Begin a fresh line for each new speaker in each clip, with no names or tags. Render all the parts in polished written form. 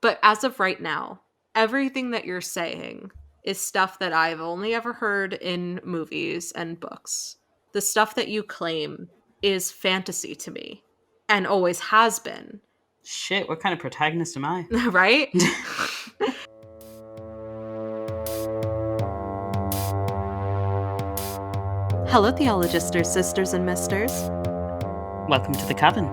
But as of right now, everything that you're saying is stuff that I've only ever heard in movies and books. The stuff that you claim is fantasy to me and always has been.
Shit, what kind of protagonist am I?
Right? Hello, theologisters, sisters, and misters.
Welcome to the cabin.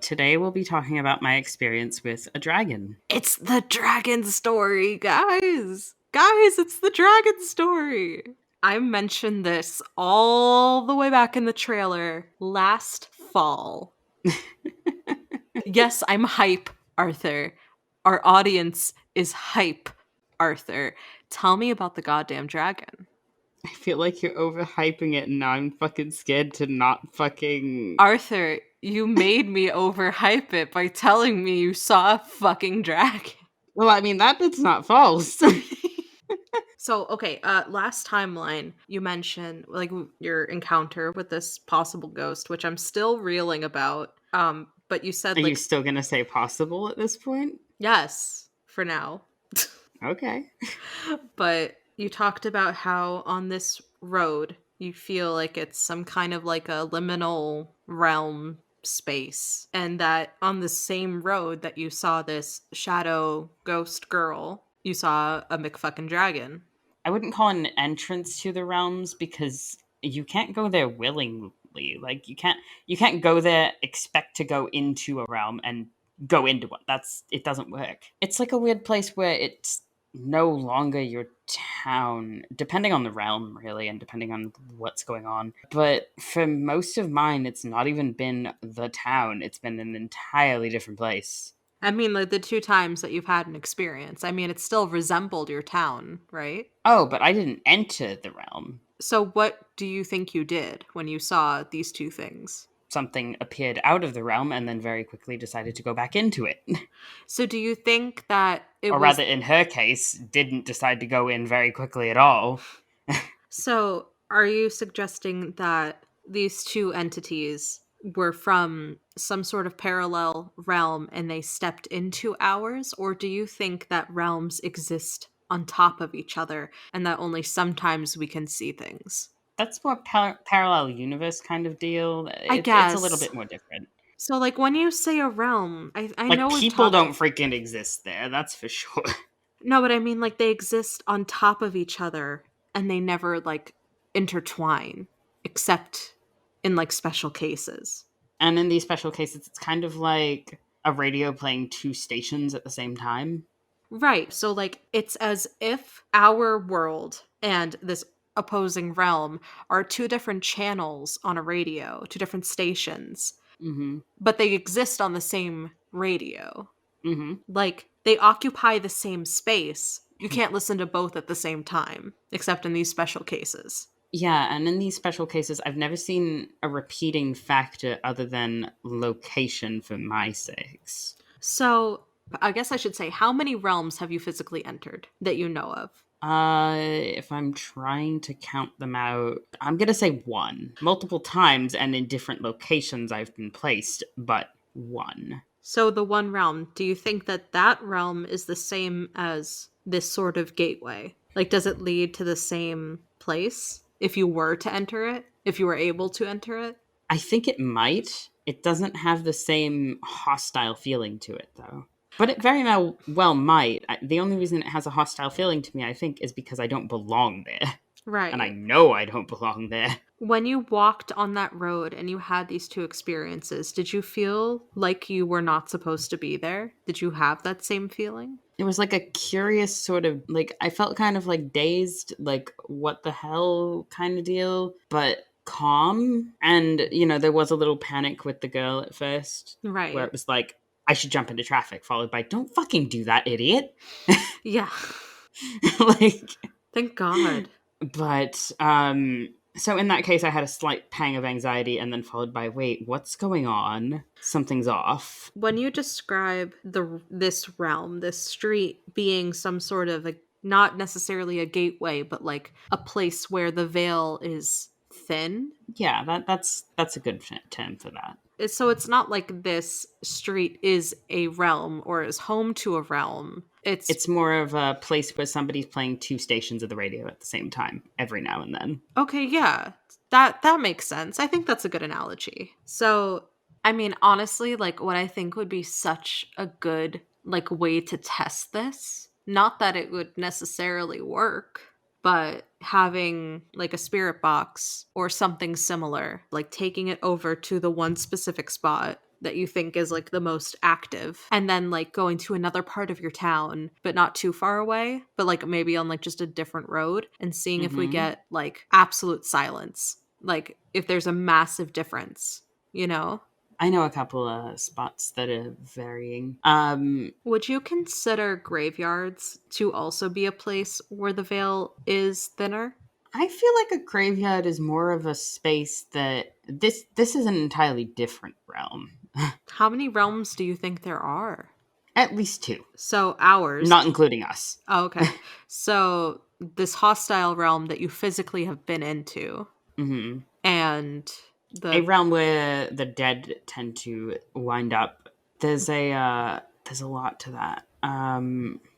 Today we'll be talking about my experience with a dragon.
It's the dragon story, guys. Guys, it's the dragon story. I mentioned this all the way back in the trailer last fall. Yes, I'm hype, Arthur. Our audience is hype, Arthur. Tell me about the goddamn dragon.
I feel like you're overhyping it and now I'm fucking scared to not fucking...
Arthur, you made me overhype it by telling me you saw a fucking dragon.
Well, I mean, that bit's not false.
So, okay, last timeline, you mentioned, like, your encounter with this possible ghost, which I'm still reeling about. But you said,
Are
like...
you still gonna say possible at this point?
Yes, for now.
Okay.
But you talked about how on this road, you feel like it's some kind of like a liminal realm space. And that on the same road that you saw this shadow ghost girl, you saw a McFucking dragon.
I wouldn't call it an entrance to the realms because you can't go there willingly. Like you can't go there, expect to go into a realm and go into one. It doesn't work. It's like a weird place where it's no longer your town, depending on the realm, really, and depending on what's going on. But for most of mine, it's not even been the town. It's been an entirely different place.
I mean, like, the 2 times that you've had an experience, I mean, it still resembled your town, right?
Oh, but I didn't enter the realm.
So what do you think you did when you saw these 2 things?
Something appeared out of the realm and then very quickly decided to go back into it.
So do you think that it
or
was...
rather, in her case, didn't decide to go in very quickly at all.
So are you suggesting that these 2 entities were from some sort of parallel realm and they stepped into ours? Or do you think that realms exist on top of each other and that only sometimes we can see things?
That's more parallel universe kind of deal.
I guess.
It's a little bit more different.
So, like, when you say a realm, I
like,
know
people don't freaking exist there, that's for sure.
No, but I mean, like, they exist on top of each other and they never, like, intertwine, except in, like, special cases.
And in these special cases, it's kind of like a radio playing 2 stations at the same time.
Right. So, like, it's as if our world and this opposing realm are 2 different channels on a radio, 2 different stations.
Mm-hmm.
But they exist on the same radio.
Mm-hmm.
Like, they occupy the same space. You can't listen to both at the same time, except in these special cases.
Yeah, and in these special cases, I've never seen a repeating factor other than location for my sakes.
So, I guess I should say, how many realms have you physically entered that you know of?
If I'm trying to count them out, I'm gonna say 1. Multiple times and in different locations I've been placed, but 1.
So the 1 realm, do you think that that realm is the same as this sort of gateway? Like, does it lead to the same place if you were to enter it? If you were able to enter it?
I think it might. It doesn't have the same hostile feeling to it, though. But it very well might. The only reason it has a hostile feeling to me, I think, is because I don't belong there.
Right.
And I know I don't belong there.
When you walked on that road and you had these 2 experiences, did you feel like you were not supposed to be there? Did you have that same feeling?
It was like a curious sort of, like, I felt kind of like dazed, like, what the hell kind of deal, but calm. And, you know, there was a little panic with the girl at first.
Right.
Where it was like, I should jump into traffic, followed by, don't fucking do that, idiot.
Yeah.
Like...
Thank God.
But, So in that case, I had a slight pang of anxiety and then followed by, wait, what's going on? Something's off.
When you describe this realm, this street being some sort of a, not necessarily a gateway, but like a place where the veil is thin.
Yeah, that's a good term for that.
So it's not like this street is a realm or is home to a realm. It's
It's more of a place where somebody's playing two stations of the radio at the same time every now and then.
okay, yeah. That makes sense. I think that's a good analogy. So, I mean, honestly, like what I think would be such a good like way to test this, not that it would necessarily work, but having like a spirit box or something similar, like taking it over to the one specific spot that you think is like the most active and then like going to another part of your town but not too far away, but like maybe on like just a different road and seeing if we
Hmm.
get like absolute silence, like if there's a massive difference, you know.
I know a couple of spots that are varying.
Would you consider graveyards to also be a place where the veil is thinner?
I feel like a graveyard is more of a space that this is an entirely different realm.
How many realms do you think there are?
At least two,
So ours.
not including us.
Oh, okay. So this hostile realm that you physically have been into,
Hmm.
and
A
the
realm where the dead tend to wind up. There's a lot to that.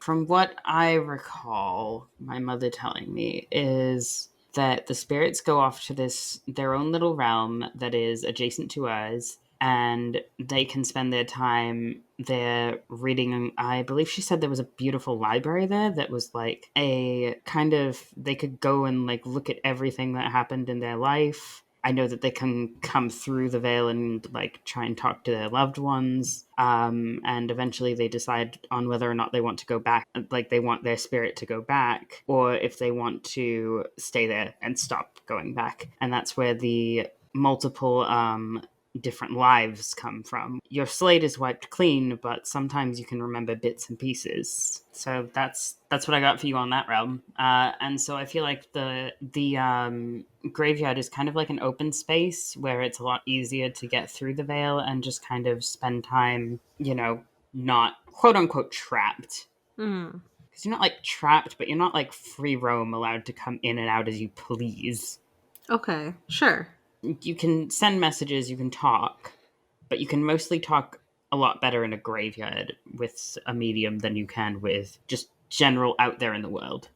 From what I recall, my mother telling me is that the spirits go off to this their own little realm that is adjacent to ours, and they can spend their time there reading. I believe she said there was a beautiful library there that was like a kind of, they could go and like look at everything that happened in their life. I know that they can come through the veil and like try and talk to their loved ones, and eventually they decide on whether or not they want to go back, like they want their spirit to go back, or if they want to stay there and stop going back. And that's where the multiple different lives come from. Your slate is wiped clean, but sometimes you can remember bits and pieces. So that's what I got for you on that realm. And so I feel like the graveyard is kind of like an open space where it's a lot easier to get through the veil and just kind of spend time, not quote unquote trapped.
mm,
Because you're not like trapped, but you're not like free roam, allowed to come in and out as you please.
okay, sure.
You can send messages, you can talk, but you can mostly talk a lot better in a graveyard with a medium than you can with just general out there in the world.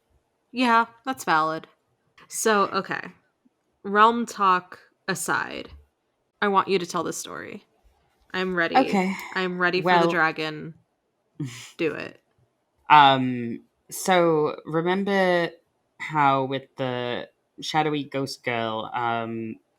Yeah, that's valid. So, okay. Realm talk aside, I want you to tell the story. I'm ready.
Okay.
I'm ready for the
Well,
dragon. Do it.
um so remember how with the shadowy ghost girl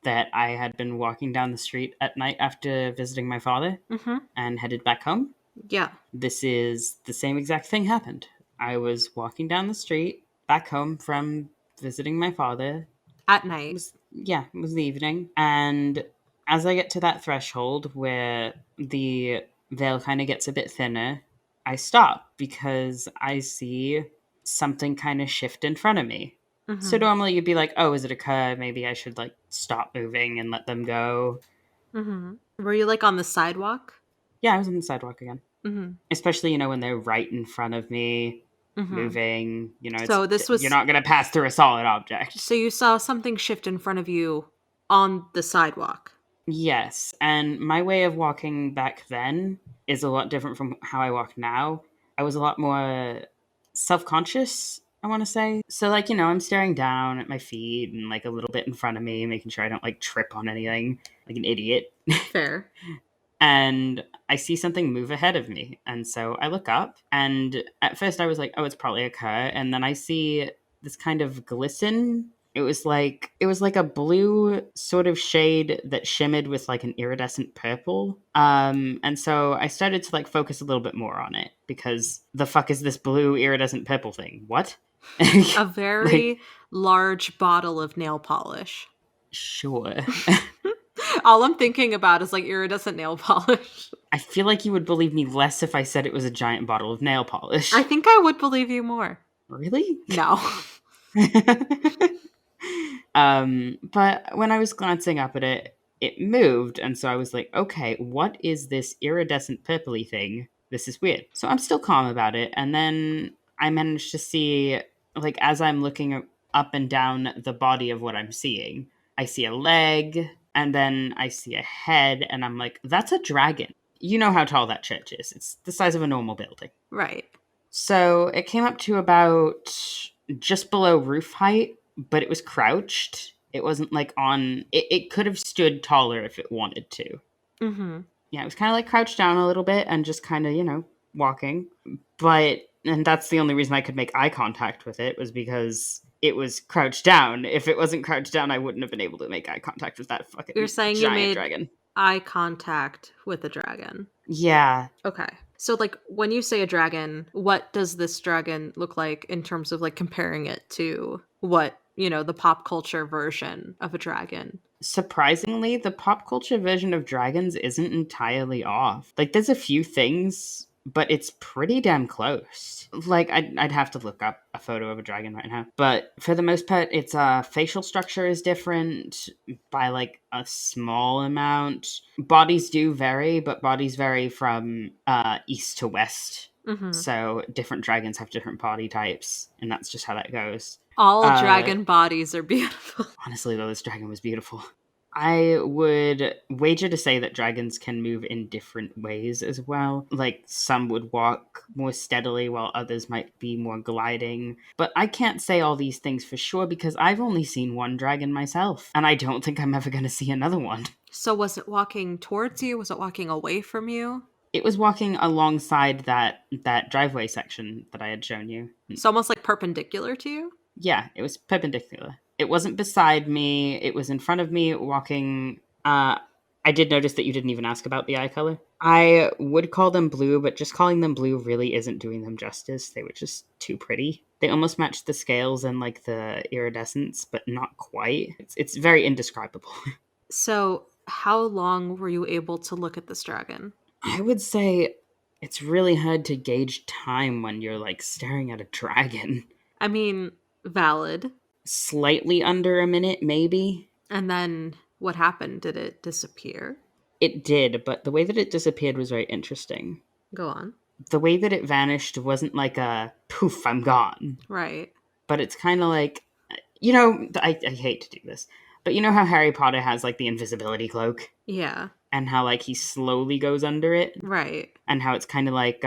that I had been walking down the street at night after visiting my father
Mhm.
and headed back home?
Yeah.
This is the same exact thing happened. I was walking down the street back home from visiting my father.
At
It
night.
was, yeah, it was the evening. And as I get to that threshold where the veil kind of gets a bit thinner, I stop because I see something kind of shift in front of me. So
Mhm.
normally you'd be like, oh, is it a car? Maybe I should like stop moving and let them go.
Mhm. Were you like on the sidewalk?
Yeah, I was on the sidewalk again.
Mhm.
Especially, when they're right in front of me,
Mhm.
moving, it's
So this
you're
was
not going to pass through a solid object.
so you saw something shift in front of you on the sidewalk.
Yes, and my way of walking back then is a lot different from how I walk now. I was a lot more self-conscious, I want to say. So like, I'm staring down at my feet and like a little bit in front of me, making sure I don't like trip on anything like an idiot.
Fair.
And I see something move ahead of me. And so I look up, and at first I was like, oh, it's probably a car. And then I see this kind of glisten. It was like a blue sort of shade that shimmered with like an iridescent purple. And so I started to like focus a little bit more on it because the fuck is this blue iridescent purple thing? What?
A
Like,
very large bottle of nail polish.
sure.
All I'm thinking about is like iridescent nail polish.
I feel like you would believe me less if I said it was a giant bottle of nail
I
polish.
think I would believe you more.
Really?
No.
But when I was glancing up at it, it moved, and so I was like, okay, what is this iridescent purpley thing? This is weird. So I'm still calm about it, and then I managed to see, like, as I'm looking up and down the body of what I'm seeing, I see a leg, and then I see a head, and I'm like, that's a dragon. You know how tall that church is. It's the size of a normal building.
Right.
So it came up to about just below roof height, but it was crouched. It wasn't like on, it could have stood taller if it wanted to.
Mm-hmm.
Yeah, it was kind of like crouched down a little bit and just kind of, walking. But, and that's the only reason I could make eye contact with it was because it was crouched down. If it wasn't crouched down, I wouldn't have been able to make eye contact with that
You're
fucking
saying you
giant
made
dragon.
eye contact with a dragon.
Yeah,
Okay. So, like, when you say a dragon, what does this dragon look like in terms of, like, comparing it to what, the pop culture version of a dragon?
surprisingly, the pop culture version of dragons isn't entirely off. Like, there's a few things, but it's pretty damn close. Like, I'd have to look up a photo of a dragon right now. But for the most part, its facial structure is different by, like, a small amount. Bodies do vary, but bodies vary from east to west.
Mm-hmm.
So different dragons have different body types, and that's just how that goes.
All
Uh,
dragon bodies are beautiful.
Honestly, though, this dragon was beautiful. I would wager to say that dragons can move in different ways as well. Like, some would walk more steadily while others might be more gliding. But I can't say all these things for sure because I've only seen one dragon myself, and I don't think I'm ever going to see another one.
So, was it walking towards you? Was it walking away from you?
It was walking alongside that driveway section that I had shown you.
So, almost like perpendicular to you?
Yeah, it was perpendicular. It wasn't beside me. It was in front of me, walking. I did notice that you didn't even ask about the eye color. I would call them blue, but just calling them blue really isn't doing them justice. They were just too pretty. They almost matched the scales and like the iridescence, but not quite. It's very indescribable.
So, how long were you able to look at this dragon?
I would say it's really hard to gauge time when you're like staring at a dragon.
I mean, valid.
Slightly under a minute, maybe.
And then what happened? Did it disappear?
It did, but the way that it disappeared was very interesting.
Go on.
The way that it vanished wasn't like a poof, I'm gone.
Right.
But it's kind of like, I hate to do this, but you know how Harry Potter has like the invisibility cloak?
Yeah.
And how like he slowly goes under it?
Right.
And how it's kind of like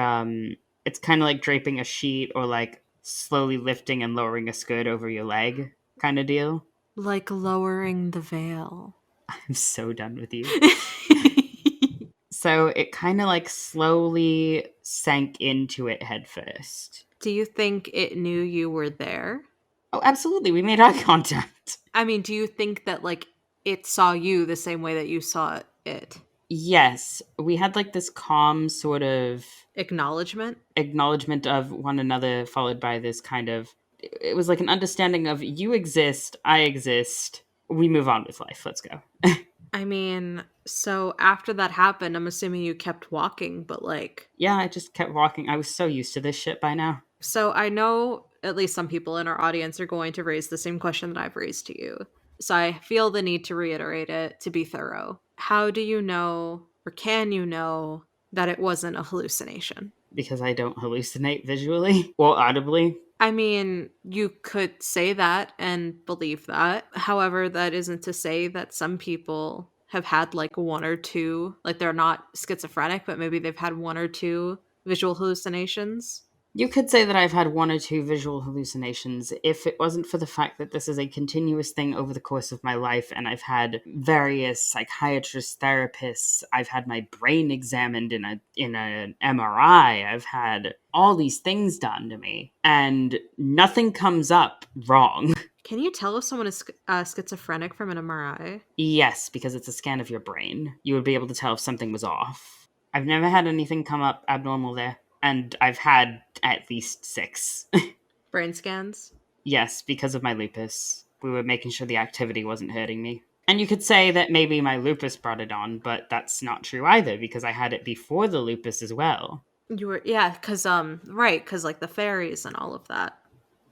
draping a sheet or like slowly lifting and lowering a skirt over your leg kind of deal.
Like lowering the veil.
I'm so done with you. So it kind of like slowly sank into it head first.
Do you think it knew you were there?
Oh, absolutely. We made eye contact.
I mean, do you think that, like, it saw you the same way that you saw it?
Yes, we had like this calm sort of
Acknowledgement?
acknowledgement of one another, followed by this kind of, it was like an understanding of you exist, I exist, we move on with life, let's go.
I mean, so after that happened, I'm assuming you kept walking, but like,
Yeah, I just kept walking. I was so used to this shit by now.
so I know at least some people in our audience are going to raise the same question that I've raised to you. So I feel the need to reiterate it to be thorough. How do you know, or can you know, that it wasn't a hallucination?
Because I don't hallucinate visually or audibly.
I mean, you could say that and believe that. However, that isn't to say that some people have had like one or two, like they're not schizophrenic, but maybe they've had one or two visual hallucinations.
You could say that I've had one or two visual hallucinations if it wasn't for the fact that this is a continuous thing over the course of my life, and I've had various psychiatrists, therapists, I've had my brain examined in an MRI, I've had all these things done to me, and nothing comes up wrong.
Can you tell if someone is schizophrenic from an MRI?
Yes, because it's a scan of your brain. You would be able to tell if something was off. I've never had anything come up abnormal there. And I've had at least 6.
Brain scans?
Yes, because of my lupus. We were making sure the activity wasn't hurting me. And you could say that maybe my lupus brought it on, but that's not true either, because I had it before the lupus as well.
You were, yeah, because, right, because like the fairies and all of that.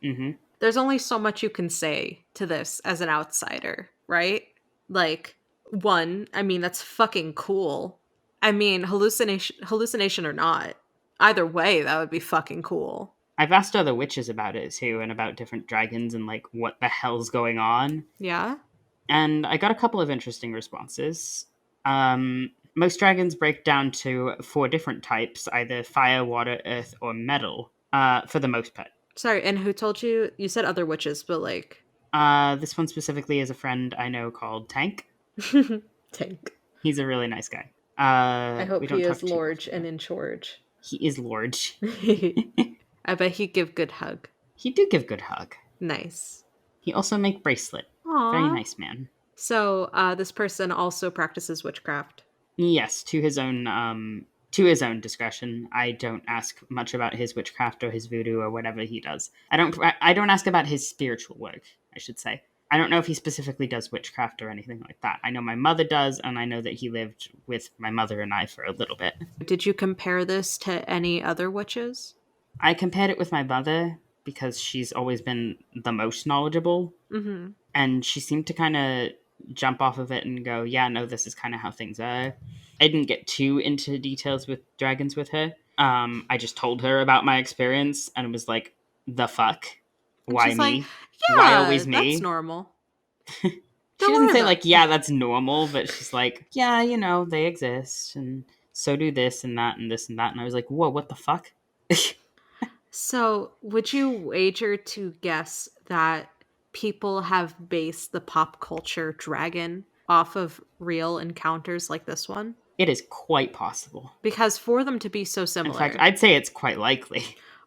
Mm-hmm.
there's only so much you can say to this as an outsider, right? Like, one, I mean, that's fucking cool. I mean, hallucination or not, either way, that would be fucking cool.
I've asked other witches about it too, and about different dragons and like what the hell's going on.
Yeah?
And I got a couple of interesting responses. Most dragons break down to four different types, either fire, water, earth, or metal, for the most part.
Sorry, and who told you? You said other witches, but like.
This one specifically is a friend I know called Tank.
Tank.
He's a really nice guy.
I
We
hope
don't
he
talk
is
too
large
often,
and
though.
in charge.
He is large.
I bet he'd give good hug.
He do give good hug.
Nice.
He also make bracelet. Very
Aww.
nice man.
So, this person also practices witchcraft.
Yes, to his own discretion. I don't ask much about his witchcraft or his voodoo or whatever he does. I don't ask about his spiritual work, I should say. I don't know if he specifically does witchcraft or anything like that. I know my mother does, and I know that he lived with my mother and I for a little bit.
Did you compare this to any other witches?
I compared it with my mother because she's always been the most knowledgeable,
Mm-hmm.
and she seemed to kind of jump off of it and go, yeah, no, this is kind of how things are. I didn't get too into details with dragons with her. I just told her about my experience and was like, the fuck?
And
Why
she's like,
me? Why
yeah,
always
that's
me?
normal.
She
Don't
doesn't
worry
say,
about
like, yeah, that's normal, but she's like, yeah, they exist, and so do this and that and this and that. And I was like, whoa, what the fuck?
So, would you wager to guess that people have based the pop culture dragon off of real encounters like this one?
It is quite possible.
Because for them to be so
In fact,
similar.
I'd say it's quite likely.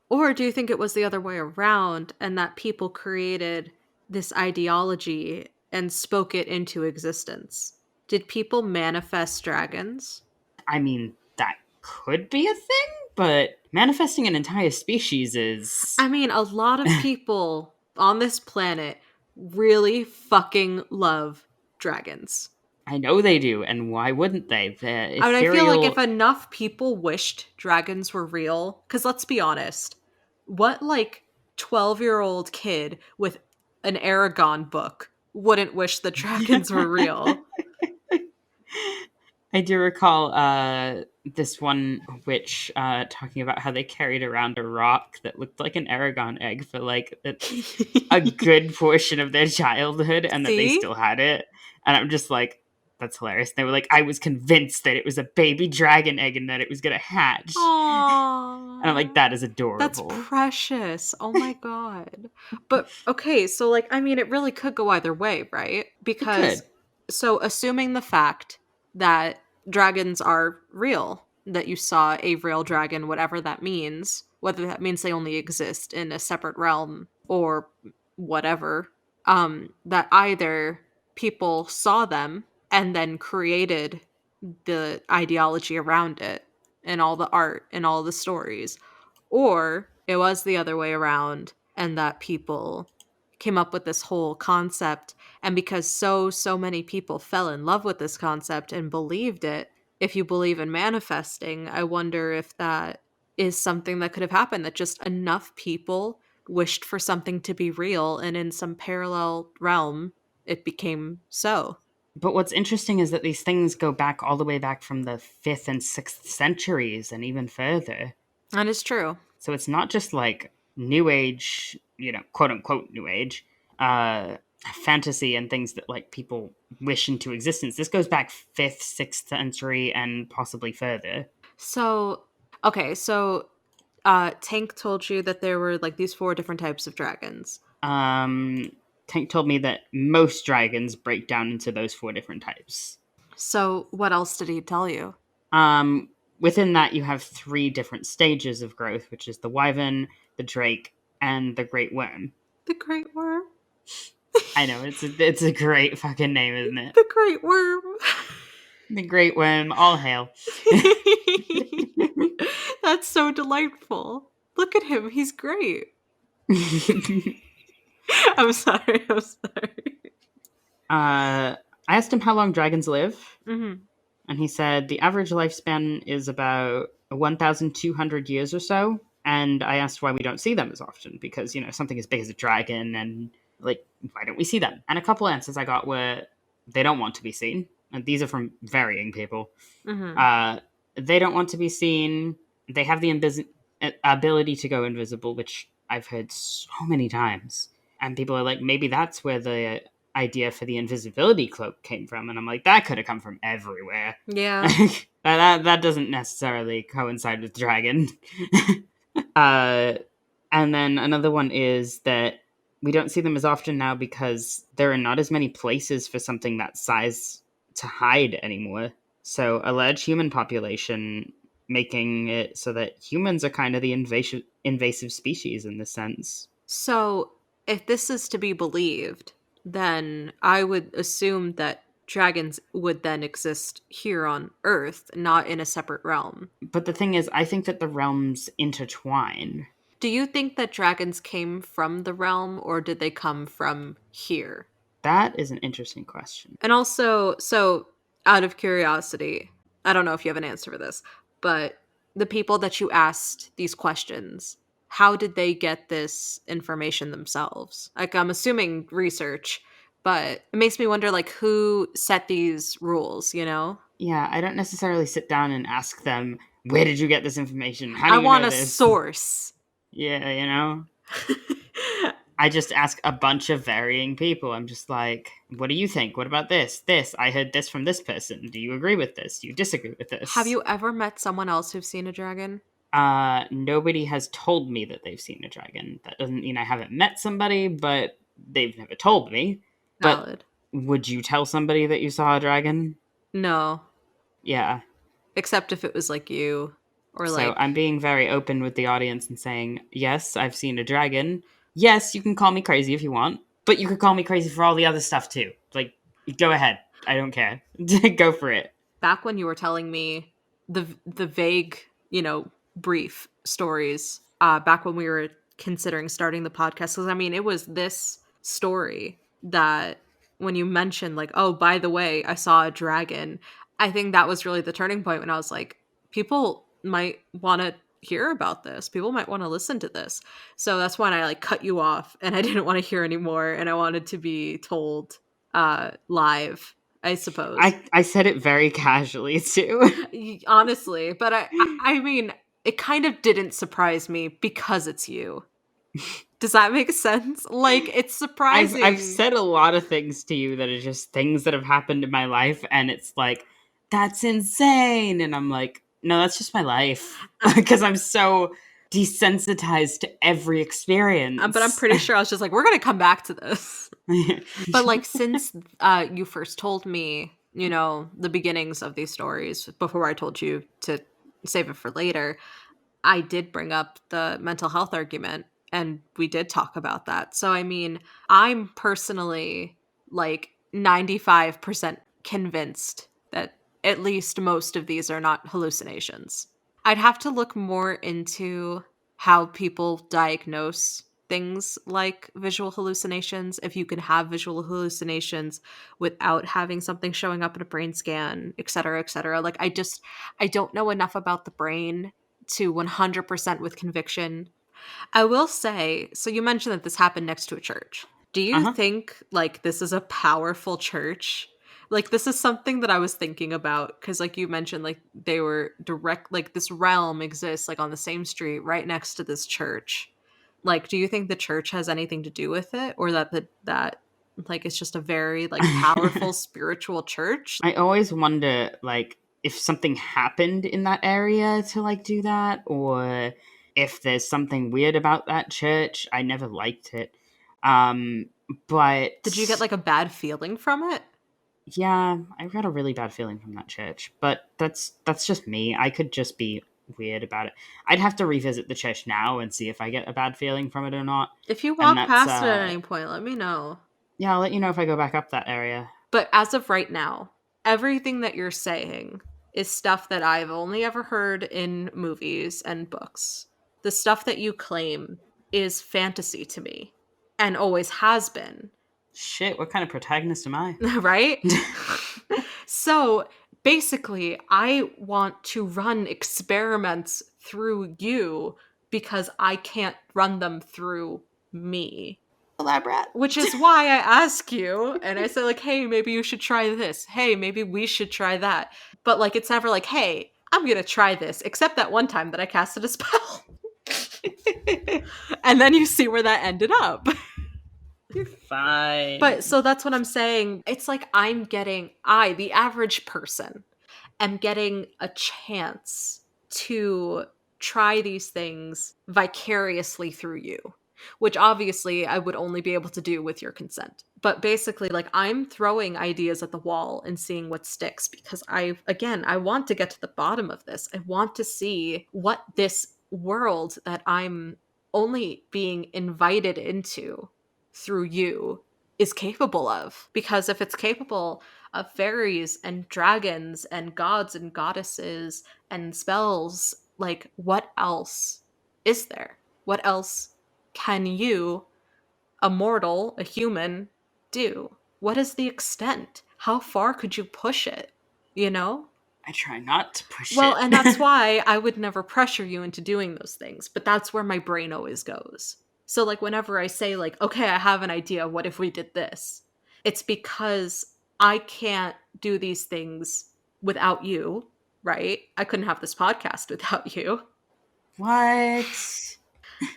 Or do you think it was the other way around and that people created this ideology and spoke it into existence? Did people manifest dragons?
I mean, that could be a thing, but manifesting an entire species is.
I mean, a lot of people on this planet really fucking love dragons.
I know they do, and why wouldn't they? The
I mean, I feel like if
ethereal.
enough people wished dragons were real, because let's be honest, what like 12-year-old kid with an Aragon book wouldn't wish that dragons were real?
I do recall this one witch talking about how they carried around a rock that looked like an Aragon egg for like a good portion of their childhood, and that they
See?
still had it. And I'm just like, that's hilarious. They were like, I was convinced that it was a baby dragon egg and that it was gonna hatch. And I'm like,
Aww.
that is
That's
adorable.
precious. Oh my god. But okay, so like I mean it really could go either way, right?
It
Because
could.
so assuming the fact that dragons are real, that you saw a real dragon, whatever that means, whether that means they only exist in a separate realm or whatever, that either people saw them and then created the ideology around it and all the art and all the stories, or it was the other way around and that people came up with this whole concept, and because so many people fell in love with this concept and believed it, if you believe in manifesting, I wonder if that is something that could have happened, that just enough people wished for something to be real and in some parallel realm it became so.
But what's interesting is that these things go back all the way back from the 5th and 6th centuries and even further.
That is true.
So it's not just like new age, quote unquote new age, uh, fantasy and things that like people wish into existence. This goes back 5th, 6th century and possibly further.
So okay, so Tank told you that there were like these four different types of dragons.
Um, Tank told me that most dragons break down into those four different types.
So what else did he tell you?
Within that, you have three different stages of growth, which is the wyvern, the drake, and the great worm.
The Great Worm.
I know it's a great fucking name, isn't it?
The Great Worm.
The great worm, all hail.
That's so delightful. Look at him. He's great. I'm sorry. I'm sorry.
I asked him how long dragons live,
Mm-hmm.
and he said the average lifespan is about 1,200 years or so, And I asked why we don't see them as often, because, something as big as a dragon, and, like, why don't we see them? And a couple answers I got were they don't want to be seen. And these are from varying people.
Mhm.
Uh, they don't want to be seen. They have the ability to go invisible, which I've heard so many times. And people are like, maybe that's where the idea for the invisibility cloak came from. And I'm like, that could have come from everywhere.
Yeah.
that doesn't necessarily coincide with dragon. uh, and then another one is that we don't see them as often now because there are not as many places for something that size to hide anymore. So a large human population, making it so that humans are kind of the invasive species in this sense.
So, if this is to be believed, then I would assume that dragons would then exist here on Earth, not in a separate realm.
But the thing is, I think that the realms intertwine.
Do you think that dragons came from the realm or did they come from here?
That is an interesting question.
And also, so out of curiosity, I don't know if you have an answer for this, but the people that you asked these questions, how did they get this information themselves? Like, I'm assuming research, but it makes me wonder, like, who set these rules, you know?
Yeah, I don't necessarily sit down and ask them, where did you get this information? How do
I
you
want
know
a
this?
source.
Yeah, I just ask a bunch of varying people. I'm just like, what do you think? What about this? This, I heard this from this person. Do you agree with this? Do you disagree with
Have
this?
you ever met someone else who's seen a dragon?
Nobody has told me that they've seen a dragon. That doesn't mean I haven't met somebody, but they've never told me. But
Valid.
would you tell somebody that you saw a dragon?
No,
Yeah.
except if it was like you or
So
like
I'm being very open with the audience and saying, yes, I've seen a dragon. Yes, you can call me crazy if you want, but you could call me crazy for all the other stuff too. Like, go ahead. I don't care. Go for it.
back when you were telling me the vague, brief stories, back when we were considering starting the podcast, because I mean, it was this story that when you mentioned, like, oh, by the way, I saw a dragon, I think that was really the turning point when I was like, people might want to hear about this. People might want to listen to this. So that's when I like cut you off and I didn't want to hear anymore and I wanted to be told live, I suppose.
I said it very casually too.
Honestly, but I mean, it kind of didn't surprise me because it's you. Does that make sense? Like, it's
I've
surprising.
said a lot of things to you that are just things that have happened in my life, and it's like, that's insane. And I'm like, no, that's just my life. Because I'm so desensitized to every
But I'm
experience.
pretty sure I was just like, we're gonna come back to this. But like, since you first told me, the beginnings of these stories before I told you to save it for later, I did bring up the mental health argument and we did talk about that. So, I mean, I'm personally like 95% convinced that at least most of these are not hallucinations. I'd have to look more into how people diagnose things like visual hallucinations, if you can have visual hallucinations without having something showing up in a brain scan, et cetera, et cetera. Like, I don't know enough about the brain to 100% with conviction. I will say, so you mentioned that this happened next to a church. Do
Uh
you
huh.
think like this is a powerful church? Like, this is something that I was thinking about because like you mentioned, like they were direct, like this realm exists like on the same street right next to this church. Like, do you think the church has anything to do with it, or that like it's just a very like powerful spiritual church?
I always wonder, like, if something happened in that area to, like, do that, or if there's something weird about that church. I never liked it. Um,
Did you get
but
like a bad feeling from it?
yeah, I got a really bad feeling from that church. But that's just me. I could just be weird about it. I'd have to revisit the church now and see if I get a bad feeling from it or not.
If you
And
walk
that's
past it at any point, let me know.
yeah, I'll let you know if I go back up that area.
But as of right now, everything that you're saying is stuff that I've only ever heard in movies and books. The stuff that you claim is fantasy to me and always has been,
Shit, what kind of protagonist am I?
right? So basically, I want to run experiments through you because I can't run them through me.
lab rat.
Which is why I ask you and I say, like, hey, maybe you should try this. Hey, maybe we should try that. But, like, it's never like, hey, I'm going to try this, except that one time that I casted a spell. And then you see where that ended up.
You're fine.
But so that's what I'm saying. It's like the average person, am getting a chance to try these things vicariously through you, which obviously I would only be able to do with your consent. But basically, like, I'm throwing ideas at the wall and seeing what sticks because I want to get to the bottom of this. I want to see what this world that I'm only being invited into through you is capable of. Because if it's capable of fairies and dragons and gods and goddesses and spells, like, what else is there? What else can you, a mortal, a human, do? What is the extent? How far could you push it? You know?
I try not to push
Well,
it.
and that's why I would never pressure you into doing those things, but that's where my brain always goes. So, like, whenever I say, like, okay, I have an idea, what if we did this? It's because I can't do these things without you, right? I couldn't have this podcast without you.
What?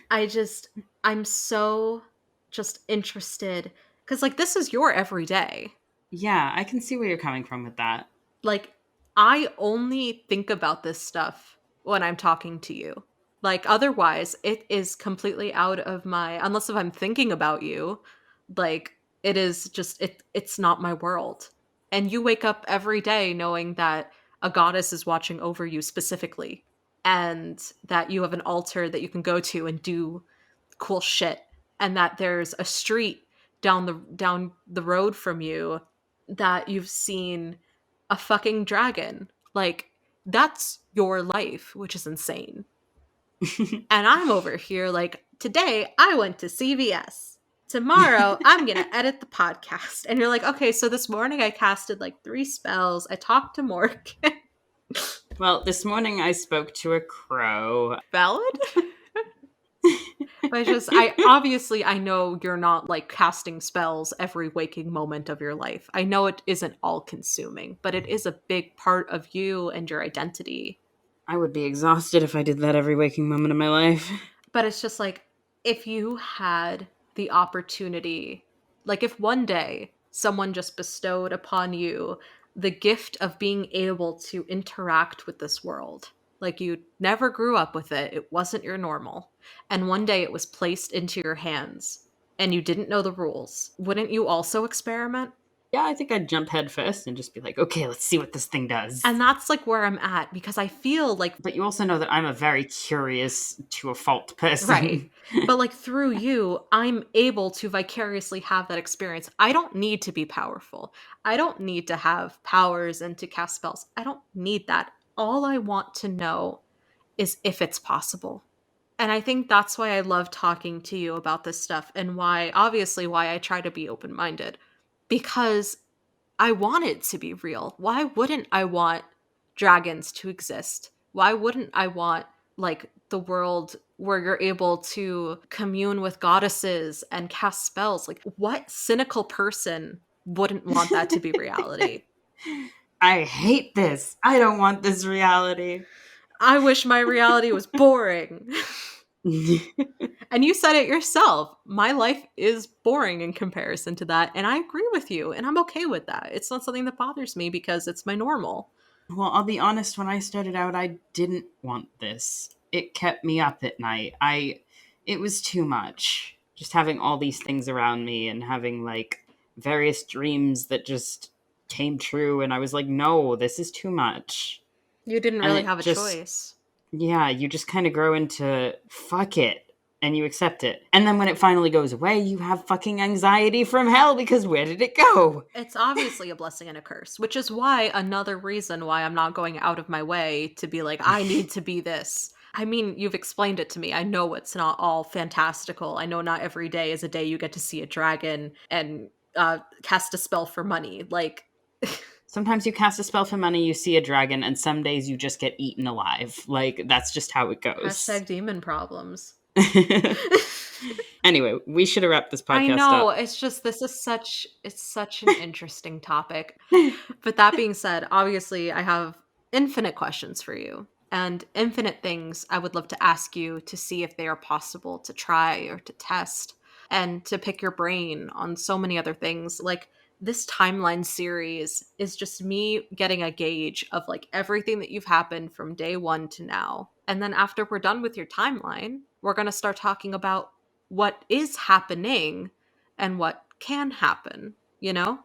I just, I'm so just interested because, like, this is your everyday.
Yeah, I can see where you're coming from with that.
Like, I only think about this stuff when I'm talking to you. Like, otherwise, it is completely out of my, unless if I'm thinking about you, like, it is just, it's not my world. And you wake up every day knowing that a goddess is watching over you specifically, and that you have an altar that you can go to and do cool shit, and that there's a street down the road from you that you've seen a fucking dragon. Like, that's your life, which is insane. And I'm over here like, today I went to CVS. Tomorrow I'm going to edit the podcast. And you're like, okay, so this morning I casted like 3 spells. I talked to Morgan.
Well, this morning I spoke to a crow.
Valid? But I know you're not like casting spells every waking moment of your life. I know it isn't all consuming, but it is a big part of you and your identity.
I would be exhausted if I did that every waking moment of my life.
But it's just like, if you had the opportunity, like if one day someone just bestowed upon you the gift of being able to interact with this world, like you never grew up with it, it wasn't your normal, and one day it was placed into your hands and you didn't know the rules, wouldn't you also experiment?
Yeah, I think I'd jump head first and just be like, okay, let's see what this thing does.
And that's like where I'm at, because I feel like,
But you also know that I'm a very curious to a fault person.
right, but like through you, I'm able to vicariously have that experience. I don't need to be powerful. I don't need to have powers and to cast spells. I don't need that. All I want to know is if it's possible. And I think that's why I love talking to you about this stuff, and why I try to be open minded, because I want it to be real. Why wouldn't I want dragons to exist? Why wouldn't I want, like, the world where you're able to commune with goddesses and cast spells? Like, what cynical person wouldn't want that to be reality?
I hate this. I don't want this reality.
I wish my reality was boring. And you said it yourself. My life is boring in comparison to that. And I agree with you. And I'm okay with that. It's not something that bothers me because it's my normal.
Well, I'll be honest, when I started out, I didn't want this. It kept me up at night. It was too much. Just having all these things around me and having like various dreams that just came true, and I was like, no, this is too much.
You didn't
And
really
it
have a
just,
choice.
yeah, you just kind of grow into fuck it and you accept it. And then when it finally goes away, you have fucking anxiety from hell because where did it go?
It's obviously a blessing and a curse, which is why another reason why I'm not going out of my way to be like, I need to be this. I mean, you've explained it to me. I know it's not all fantastical. I know not every day is a day you get to see a dragon and cast a spell for money. Like,
Sometimes you cast a spell for money, you see a dragon, and some days you just get eaten alive. Like, that's just how it goes.
Hashtag demon problems.
Anyway, we should have wrapped this
I
podcast
know,
up.
it's just it's such an interesting topic. But that being said, obviously I have infinite questions for you and infinite things I would love to ask you to see if they are possible to try or to test and to pick your brain on so many other things. Like this timeline series is just me getting a gauge of like everything that you've happened from day 1 to now. And then after we're done with your timeline, we're going to start talking about what is happening and what can happen, you know?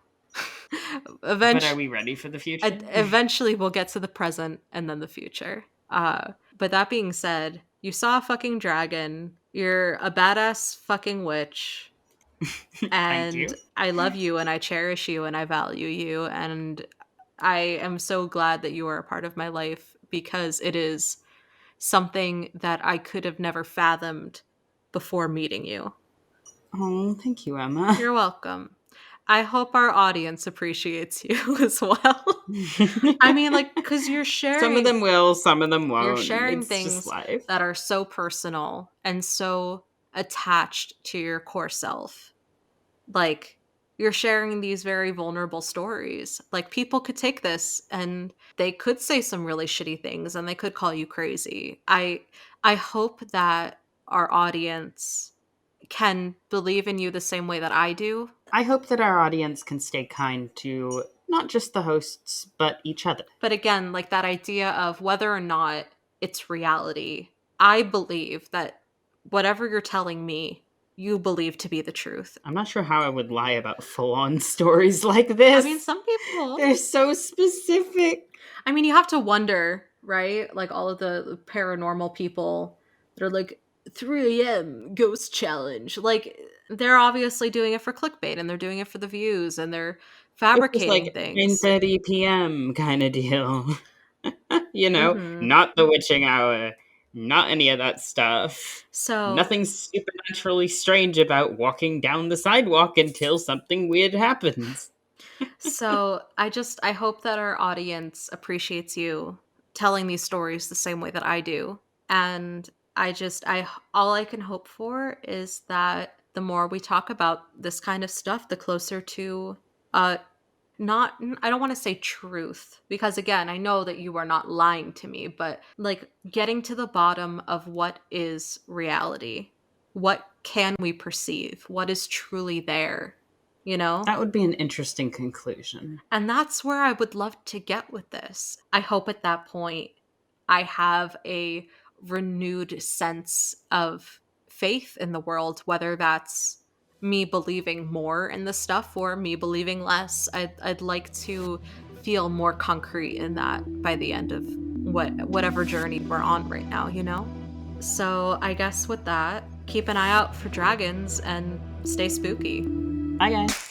But are
Eventually,
we ready for the future?
eventually we'll get to the present and then the future. But that being said, you saw a fucking dragon. You're a badass fucking witch.
Thank
And
you.
I love you and I cherish you and I value you. And I am so glad that you are a part of my life because it is something that I could have never fathomed before meeting you.
Oh, thank you, Emma.
You're welcome. I hope our audience appreciates you as well. I mean, like, because
Some of them will, some of them
you're
won't.
sharing
It's just
things
life.
that are so personal and so attached to your core self. Like, you're sharing these very vulnerable stories. Like, people could take this and they could say some really shitty things and they could call you crazy. I hope that our audience can believe in you the same way that I do.
I hope that our audience can stay kind to not just the hosts, but each other.
But again, like that idea of whether or not it's reality, I believe that whatever you're telling me, you believe to be the truth.
I'm not sure how I would lie about full on stories like
I mean,
this.
some people,
They're so specific.
I mean, you have to wonder, right? Like all of the paranormal people that are like 3 a.m. ghost challenge. Like they're obviously doing it for clickbait and they're doing it for the views and they're
It's just
fabricating
like
things.
9:30 p.m. kind of deal.
Mhm.
Not the witching hour, not any of that stuff.
So
Nothing supernaturally strange about walking down the sidewalk until something weird happens.
So I hope that our audience appreciates you telling these stories the same way that I do. And I all I can hope for is that the more we talk about this kind of stuff, the closer to uh not I don't want to say truth because again, I know that you are not lying to me, but like getting to the bottom of what is reality. What can we perceive? What is truly there? You know?
That would be an interesting conclusion.
And that's where I would love to get with this. I hope at that point I have a renewed sense of faith in the world, whether that's me believing more in the stuff or me believing less. I'd like to feel more concrete in that by the end of whatever journey we're on right now, you know? So I guess with that, keep an eye out for dragons and stay spooky.
Bye, guys.